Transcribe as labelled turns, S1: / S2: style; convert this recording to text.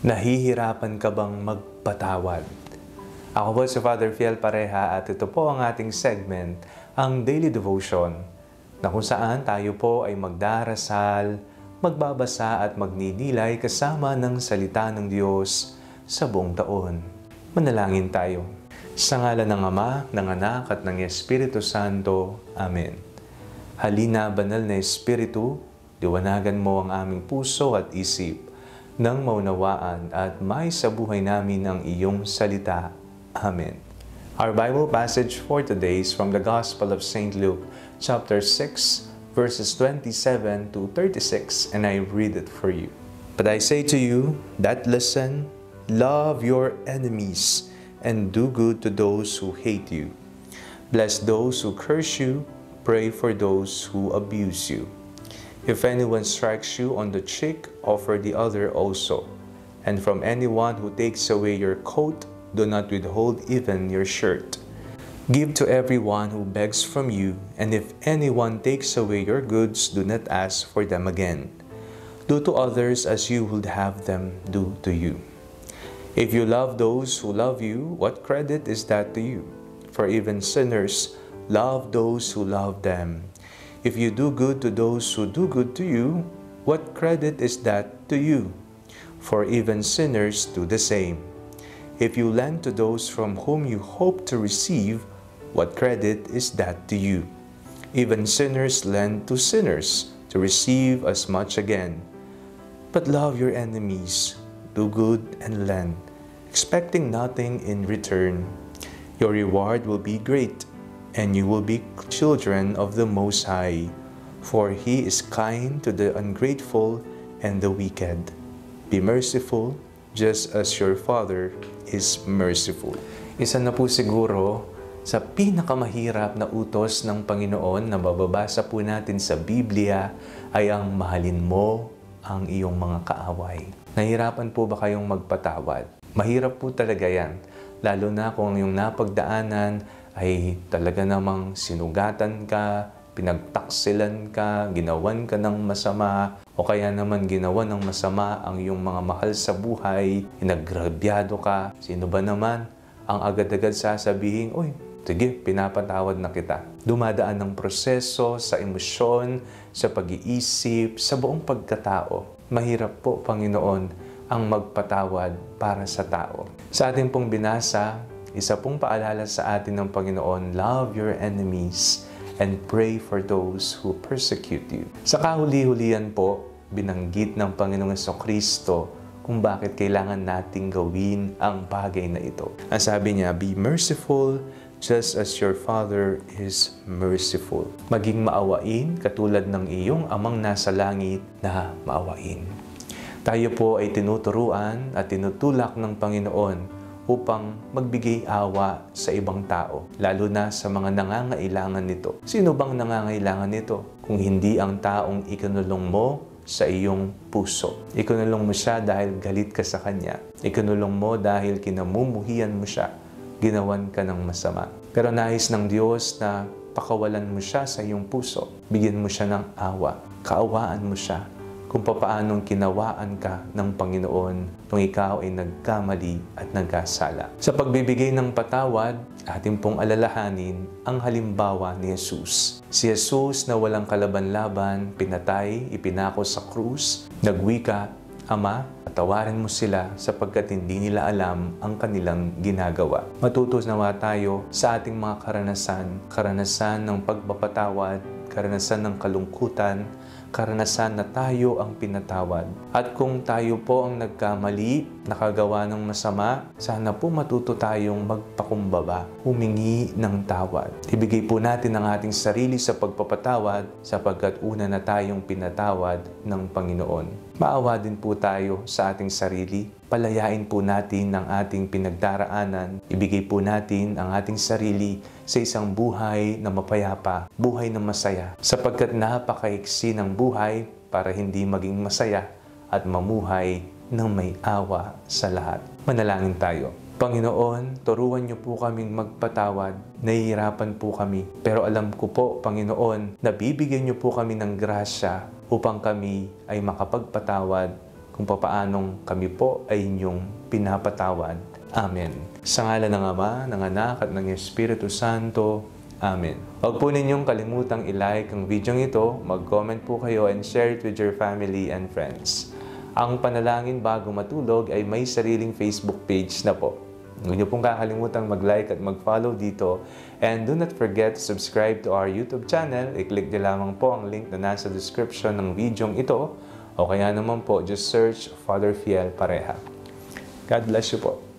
S1: Nahihirapan ka bang magpatawad? Ako po si Father Fiel Pareha at ito po ang ating segment, ang Daily Devotion, na kung saan tayo po ay magdarasal, magbabasa at magninilay kasama ng salita ng Diyos sa buong taon. Manalangin tayo. Sa ngalan ng Ama, ng Anak at ng Espiritu Santo. Amen. Halina, banal na Espiritu, liwanagan mo ang aming puso at isip, nang maunawaan at may sa buhay namin ang iyong salita. Amen. Our Bible passage for today is from the Gospel of St. Luke, chapter 6, verses 27 to 36, and I read it for you. But I say to you that listen, love your enemies, and do good to those who hate you. Bless those who curse you, pray for those who abuse you. If anyone strikes you on the cheek, offer the other also. And from anyone who takes away your coat, do not withhold even your shirt. Give to everyone who begs from you, and if anyone takes away your goods, do not ask for them again. Do to others as you would have them do to you. If you love those who love you, what credit is that to you? For even sinners love those who love them. If you do good to those who do good to you, what credit is that to you? For even sinners do the same. If you lend to those from whom you hope to receive, what credit is that to you? Even sinners lend to sinners to receive as much again. But love your enemies, do good and lend, expecting nothing in return. Your reward will be great, and you will be children of the Most High, for He is kind to the ungrateful and the wicked. Be merciful, just as your Father is merciful. Isa na po siguro sa pinakamahirap na utos ng Panginoon na mababasa po natin sa Biblia ay ang mahalin mo ang iyong mga kaaway. Nahirapan po ba kayong magpatawad? Mahirap po talaga yan, lalo na kung yung napagdaanan ay talaga namang sinugatan ka, pinagtaksilan ka, ginawan ka ng masama, o kaya naman ginawan ng masama ang iyong mga mahal sa buhay, inagrabyado ka. Sino ba naman ang agad-agad sasabihin, "Uy, sige, pinapatawad na kita." Dumadaan ng proseso sa emosyon, sa pag-iisip, sa buong pagkatao. Mahirap po, Panginoon, ang magpatawad para sa tao. Sa ating pong binasa, isa pong paalala sa atin ng Panginoon, love your enemies and pray for those who persecute you. Sa kahuli-hulihan po, binanggit ng Panginoong Jesucristo kung bakit kailangan nating gawin ang bagay na ito. Ang sabi niya, be merciful just as your Father is merciful. Maging maawain katulad ng iyong amang nasa langit na maawain. Tayo po ay tinuturuan at tinutulak ng Panginoon upang magbigay awa sa ibang tao, lalo na sa mga nangangailangan nito. Sino bang nangangailangan nito? Kung hindi ang taong ikinulong mo sa iyong puso. Ikinulong mo siya dahil galit ka sa kanya. Ikinulong mo dahil kinamumuhian mo siya. Ginawan ka ng masama. Pero nais ng Diyos na pakawalan mo siya sa iyong puso. Bigyan mo siya ng awa. Kaawaan mo siya kung papaanong kinawaan ka ng Panginoon nung ikaw ay nagkamali at nagkasala. Sa pagbibigay ng patawad, ating pong alalahanin ang halimbawa ni Jesus. Si Jesus na walang kalaban-laban, pinatay, ipinako sa krus, nagwika, "Ama, patawarin mo sila sapagkat hindi nila alam ang kanilang ginagawa." Matuto nawa tayo sa ating mga karanasan ng pagpapatawad, karanasan ng kalungkutan, karanasan na tayo ang pinatawad. At kung tayo po ang nagkamali, nakagawa ng masama, sana po matuto tayong magpakumbaba, humingi ng tawad. Ibigay po natin ang ating sarili sa pagpapatawad sapagkat una na tayong pinatawad ng Panginoon. Maawa din po tayo sa ating sarili. Palayain po natin ang ating pinagdaraanan. Ibigay po natin ang ating sarili sa isang buhay na mapayapa, buhay na masaya. Sapagkat napakaiksi ng buhay para hindi maging masaya at mamuhay ng may awa sa lahat. Manalangin tayo. Panginoon, turuan niyo po kaming magpatawad. Nahihirapan po kami. Pero alam ko po, Panginoon, na bibigyan niyo po kami ng grasya upang kami ay makapagpatawad kung papaanong kami po ay inyong pinapatawad. Amen. Sa ngalan ng Ama, ng Anak at ng Espiritu Santo. Amen. Huwag po ninyong kalimutang i-like ang video ito, mag-comment po kayo and share it with your family and friends. Ang Panalangin Bago Matulog ay may sariling Facebook page na po. Huwag niyo pong kakalimutang mag-like at mag-follow dito. And do not forget to subscribe to our YouTube channel. I-click niyo lamang po ang link na nasa description ng video ito. O kaya naman po, just search Father Fiel Pareha. God bless you po.